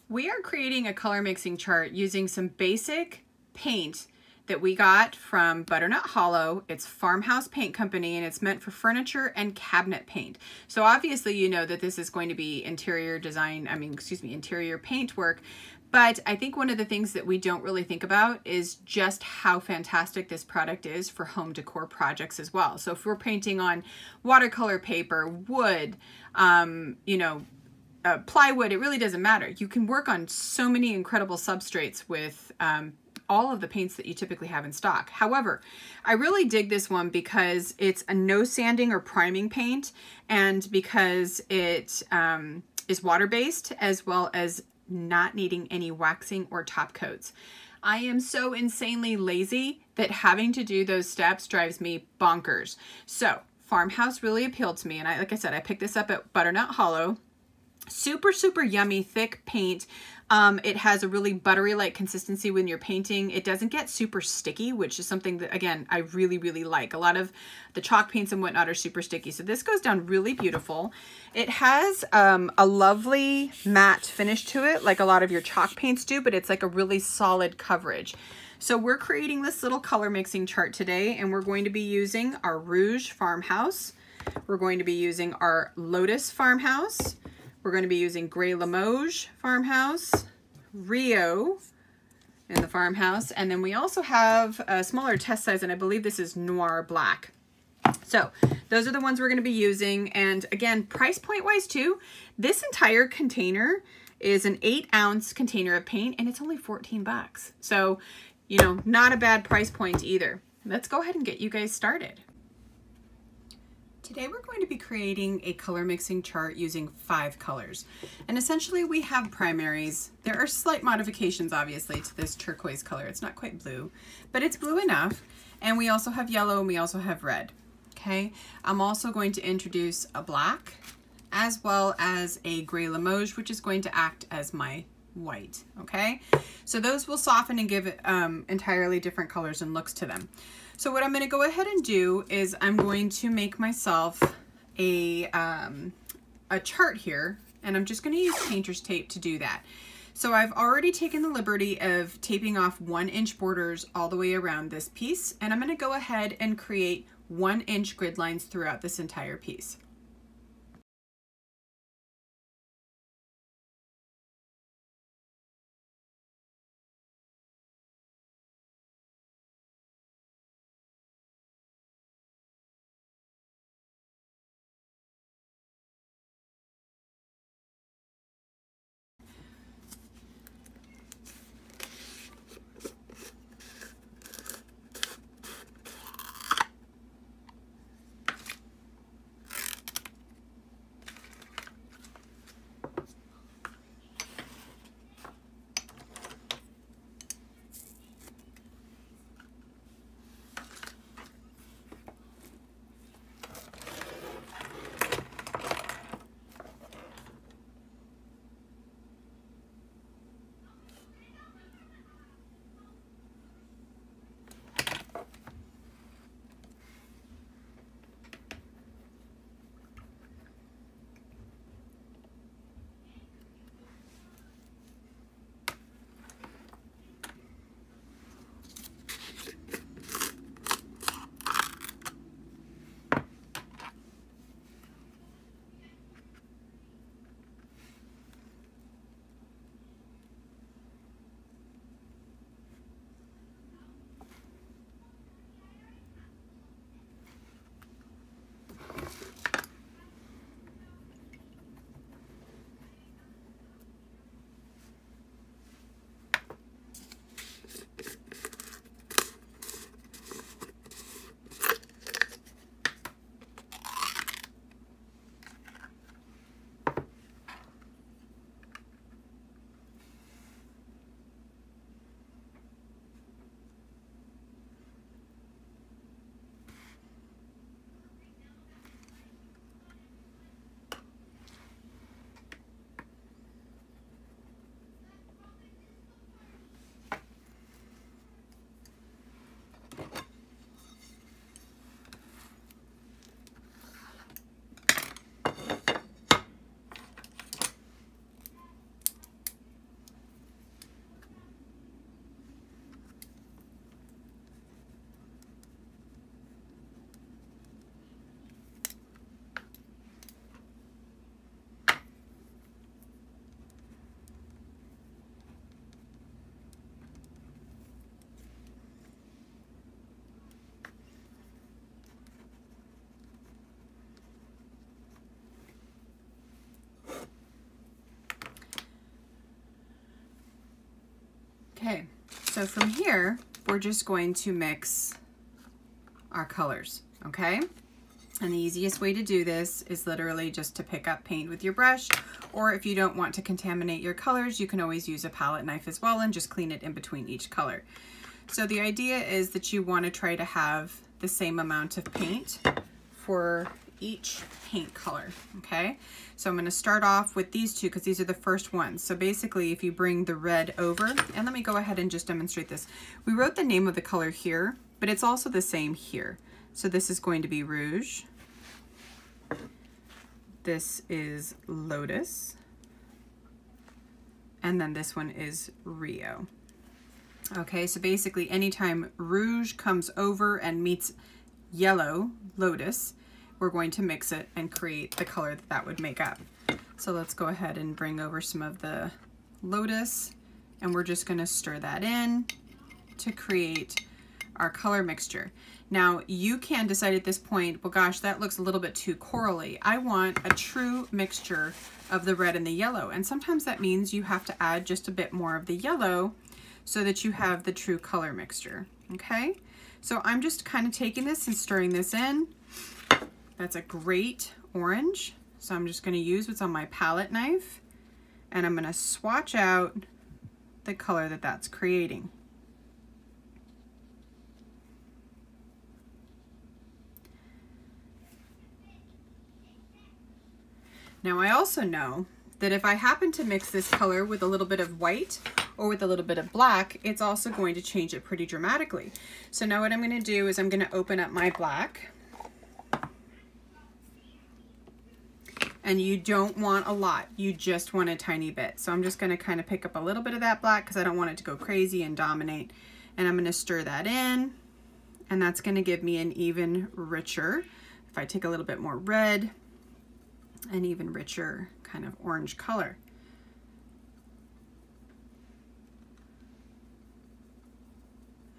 We are creating a color mixing chart using some basic paint that we got from Butternut Hollow. It's Farmhouse Paint Company, and it's meant for furniture and cabinet paint. So obviously you know that this is going to be interior design, interior paint work. But I think one of the things that we don't really think about is just how fantastic this product is for home decor projects as well. So if we're painting on watercolor paper, wood, plywood, it really doesn't matter. You can work on so many incredible substrates with all of the paints that you typically have in stock. However, I really dig this one because it's a no sanding or priming paint, and because it is water-based, as well as not needing any waxing or top coats. I am so insanely lazy that having to do those steps drives me bonkers. So Farmhouse really appealed to me, and like I said, I picked this up at Butternut Hollow. Super, super yummy, thick paint. It has a really buttery-like consistency when you're painting. It doesn't get super sticky, which is something that, again, I really, really like. A lot of the chalk paints and whatnot are super sticky. So this goes down really beautiful. It has a lovely matte finish to it, like a lot of your chalk paints do, but it's like a really solid coverage. So we're creating this little color mixing chart today, and we're going to be using our Rouge Farmhouse. We're going to be using our Lotus Farmhouse. We're going to be using Gray Limoge Farmhouse, Rio in the Farmhouse, and then we also have a smaller test size, and I believe this is Noir Black. So those are the ones we're going to be using, and again, price point wise too, this entire container is an 8-ounce container of paint, and it's only 14 bucks. So, you know, not a bad price point either. Let's go ahead and get you guys started. Today we're going to be creating a color mixing chart using 5 colors. And essentially we have primaries. There are slight modifications obviously to this turquoise color. It's not quite blue, but it's blue enough. And we also have yellow, and we also have red. Okay, I'm also going to introduce a black as well as a Gray Limoge, which is going to act as my white. Okay, so those will soften and give it entirely different colors and looks to them. So what I'm going to go ahead and do is I'm going to make myself a chart here, and I'm just going to use painter's tape to do that. So I've already taken the liberty of taping off 1-inch borders all the way around this piece, and I'm going to go ahead and create 1-inch grid lines throughout this entire piece. Okay, so from here, we're just going to mix our colors, okay? And the easiest way to do this is literally just to pick up paint with your brush, or if you don't want to contaminate your colors, you can always use a palette knife as well and just clean it in between each color. So the idea is that you want to try to have the same amount of paint for each paint color, okay? So I'm going to start off with these two because these are the first ones. So basically if you bring the red over, and let me go ahead and just demonstrate this. We wrote the name of the color here, but it's also the same here. So this is going to be Rouge. This is Lotus. And then this one is Rio. Okay, so basically anytime Rouge comes over and meets yellow, Lotus, we're going to mix it and create the color that that would make up. So let's go ahead and bring over some of the Lotus, and we're just going to stir that in to create our color mixture. Now you can decide at this point, well gosh, that looks a little bit too corally. I want a true mixture of the red and the yellow, and sometimes that means you have to add just a bit more of the yellow so that you have the true color mixture, okay? So I'm just kind of taking this and stirring this in. That's a great orange, so I'm just going to use what's on my palette knife, and I'm going to swatch out the color that that's creating. Now I also know that if I happen to mix this color with a little bit of white or with a little bit of black, it's also going to change it pretty dramatically. So now what I'm going to do is I'm going to open up my black. And you don't want a lot, you just want a tiny bit. So I'm just going to kind of pick up a little bit of that black because I don't want it to go crazy and dominate. And I'm going to stir that in, and that's going to give me an even richer, if I take a little bit more red, an even richer kind of orange color.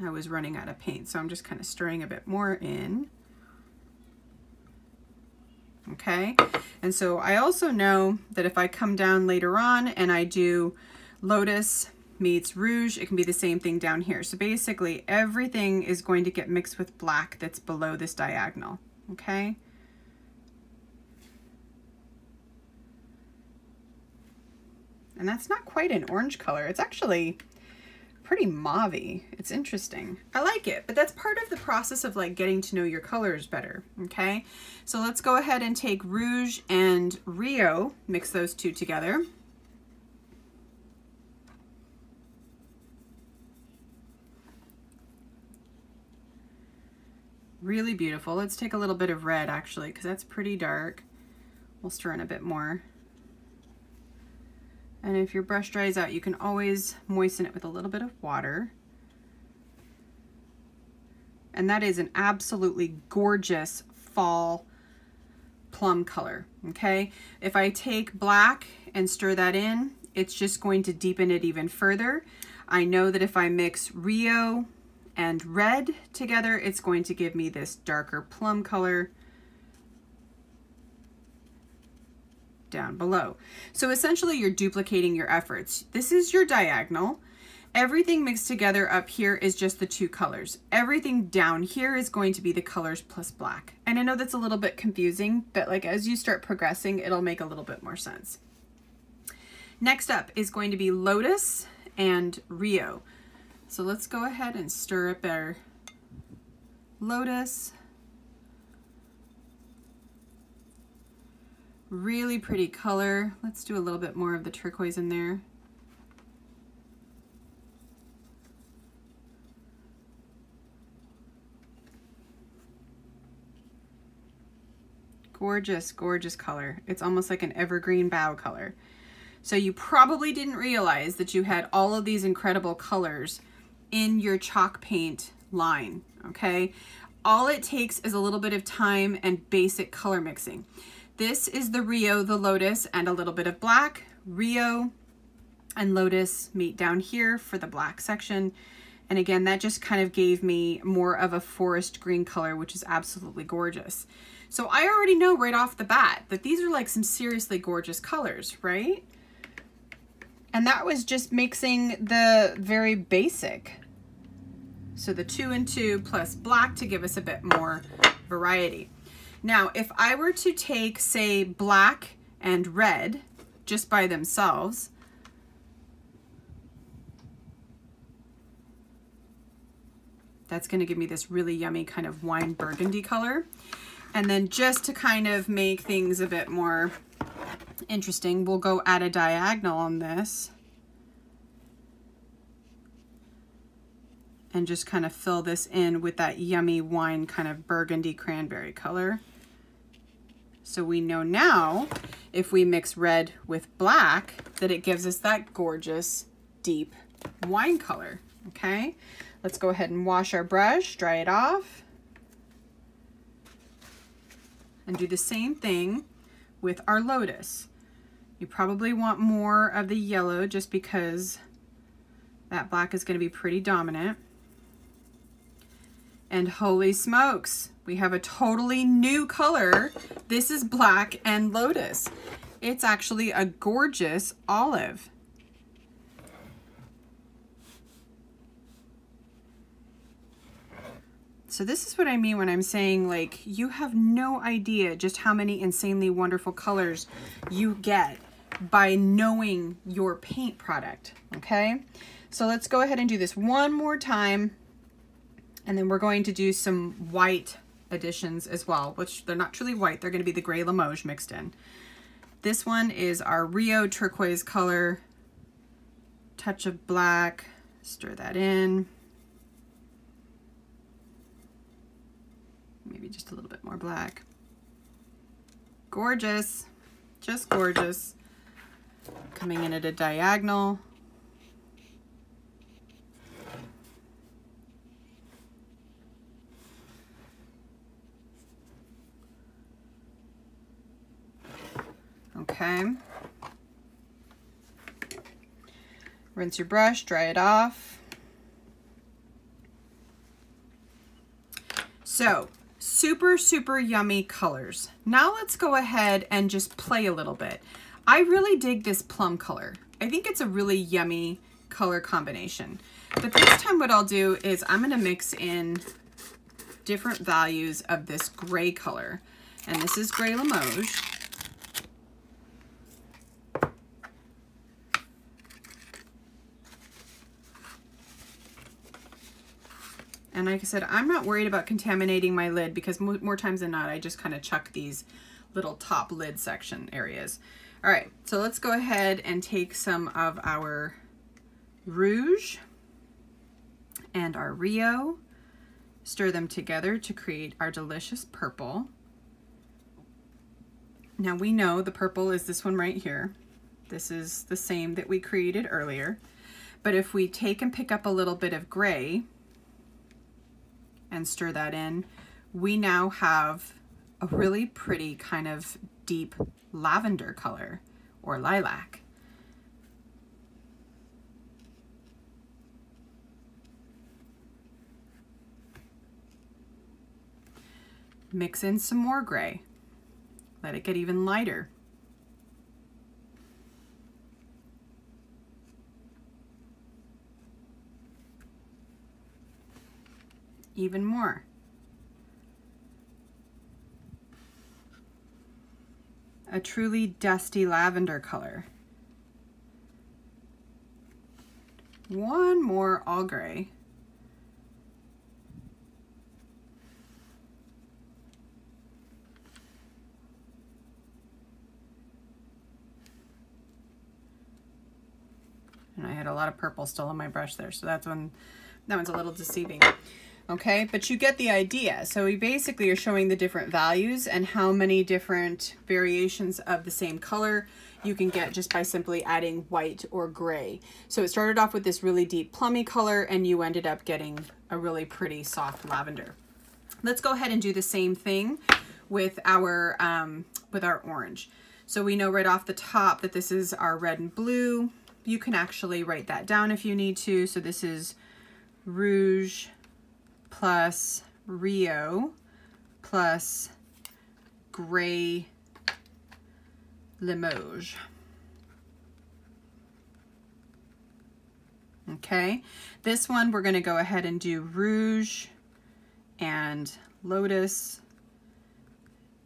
I was running out of paint, so I'm just kind of stirring a bit more in. Okay, and so I also know that if I come down later on and I do Lotus meets Rouge, it can be the same thing down here. So basically everything is going to get mixed with black that's below this diagonal, okay? And that's not quite an orange color. It's actually pretty mauve-y. It's interesting. I like it, but that's part of the process of like getting to know your colors better, okay? So let's go ahead and take Rouge and Rio, mix those two together. Really beautiful. Let's take a little bit of red actually, because that's pretty dark. We'll stir in a bit more. And if your brush dries out, you can always moisten it with a little bit of water. And that is an absolutely gorgeous fall plum color, okay? If I take black and stir that in, it's just going to deepen it even further. I know that if I mix Rio and red together, it's going to give me this darker plum color down below. So essentially you're duplicating your efforts. This is your diagonal. Everything mixed together up here is just the two colors. Everything down here is going to be the colors plus black. And I know that's a little bit confusing, but like as you start progressing, it'll make a little bit more sense. Next up is going to be Lotus and Rio. So let's go ahead and stir up our Lotus. Really pretty color. Let's do a little bit more of the turquoise in there. Gorgeous, gorgeous color. It's almost like an evergreen bough color. So you probably didn't realize that you had all of these incredible colors in your chalk paint line, okay? All it takes is a little bit of time and basic color mixing. This is the Rio, the Lotus, and a little bit of black. Rio and Lotus meet down here for the black section. And again, that just kind of gave me more of a forest green color, which is absolutely gorgeous. So I already know right off the bat that these are like some seriously gorgeous colors, right? And that was just mixing the very basic. So the 2 and 2 plus black to give us a bit more variety. Now, if I were to take, say, black and red just by themselves, that's going to give me this really yummy kind of wine burgundy color. And then just to kind of make things a bit more interesting, we'll go at a diagonal on this and just kind of fill this in with that yummy wine kind of burgundy cranberry color. So we know now if we mix red with black that it gives us that gorgeous deep wine color. Okay, let's go ahead and wash our brush, dry it off, and do the same thing with our Lotus. You probably want more of the yellow just because that black is going to be pretty dominant. And holy smokes, we have a totally new color. This is black and Lotus. It's actually a gorgeous olive. So this is what I mean when I'm saying, like, you have no idea just how many insanely wonderful colors you get by knowing your paint product, okay? So let's go ahead and do this one more time, and then we're going to do some white additions as well, which they're not truly white, they're going to be the gray Limoge mixed in. This one is our Rio turquoise color, touch of black, stir that in. Maybe just a little bit more black. Gorgeous, just gorgeous. Coming in at a diagonal. Okay. Rinse your brush, dry it off. So, super, super yummy colors. Now let's go ahead and just play a little bit. I really dig this plum color. I think it's a really yummy color combination. But this time what I'll do is I'm gonna mix in different values of this gray color. And this is gray Limoge. And like I said, I'm not worried about contaminating my lid because more times than not, I just kind of chuck these little top lid section areas. All right, so let's go ahead and take some of our Rouge and our Rio, stir them together to create our delicious purple. Now we know the purple is this one right here. This is the same that we created earlier. But if we take and pick up a little bit of gray and stir that in, we now have a really pretty kind of deep lavender color or lilac. Mix in some more gray. Let it get even lighter. Even more. A truly dusty lavender color. One more all gray. And I had a lot of purple still on my brush there, so that one's a little deceiving. Okay, but you get the idea. So we basically are showing the different values and how many different variations of the same color you can get just by simply adding white or gray. So it started off with this really deep plummy color and you ended up getting a really pretty soft lavender. Let's go ahead and do the same thing with our orange. So we know right off the top that this is our red and blue. You can actually write that down if you need to. So this is Rouge plus Rio plus gray Limoge. Okay, this one we're going to go ahead and do Rouge and Lotus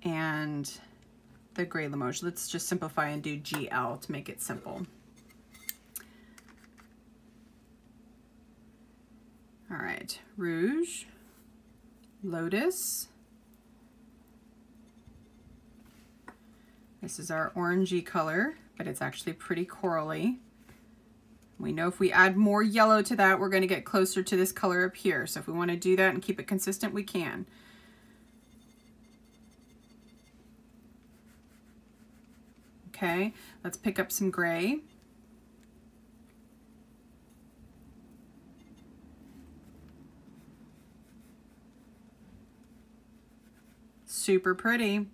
and the gray Limoge. Let's just simplify and do GL to make it simple. All right, Rouge, Lotus. This is our orangey color, but it's actually pretty corally. We know if we add more yellow to that, we're going to get closer to this color up here. So if we want to do that and keep it consistent, we can. Okay, let's pick up some gray. Super pretty.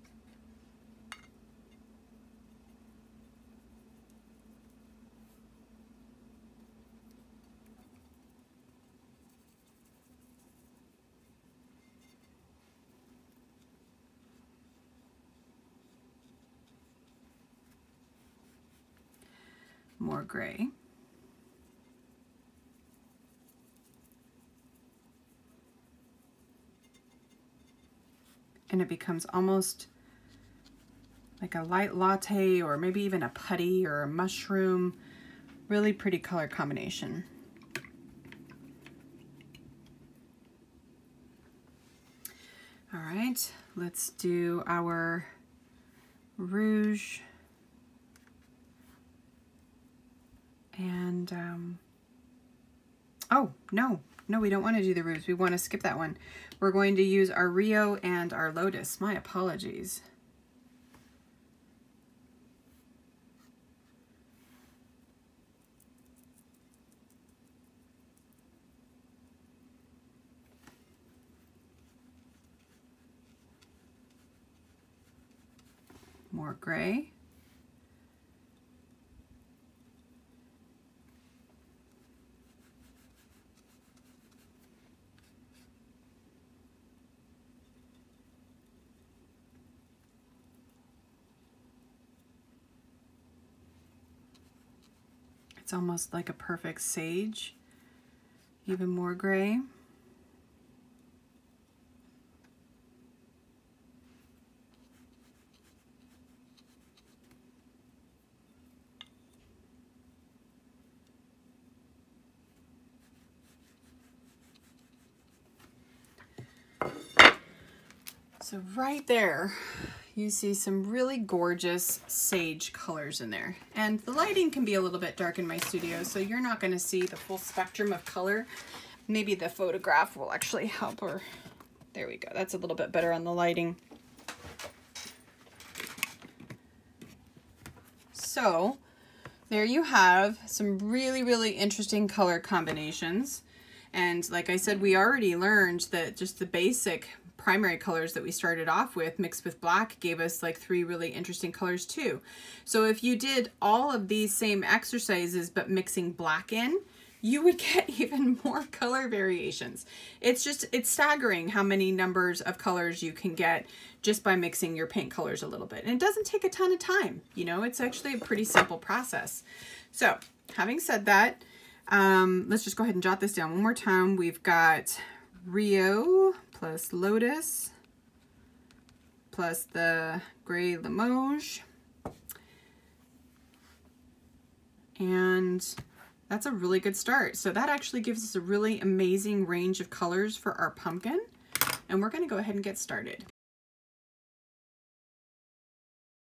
More gray. And it becomes almost like a light latte or maybe even a putty or a mushroom. Really pretty color combination. All right, let's do our Rouge. And, oh, no, we don't want to do the Rouge. We want to skip that one. We're going to use our Rio and our Lotus. My apologies. More gray. It's almost like a perfect sage. Even more gray. So right there, you see some really gorgeous sage colors in there. And the lighting can be a little bit dark in my studio, so you're not going to see the full spectrum of color. Maybe the photograph will actually help, or there we go. That's a little bit better on the lighting. So there you have some really, really interesting color combinations. And like I said, we already learned that just the basic primary colors that we started off with mixed with black gave us like 3 really interesting colors too. So if you did all of these same exercises but mixing black in, you would get even more color variations. It's staggering how many numbers of colors you can get just by mixing your paint colors a little bit. And it doesn't take a ton of time, you know, it's actually a pretty simple process. So having said that, let's just go ahead and jot this down one more time. We've got Rio plus Lotus plus the gray Limoge. And that's a really good start. So that actually gives us a really amazing range of colors for our pumpkin. And we're going to go ahead and get started.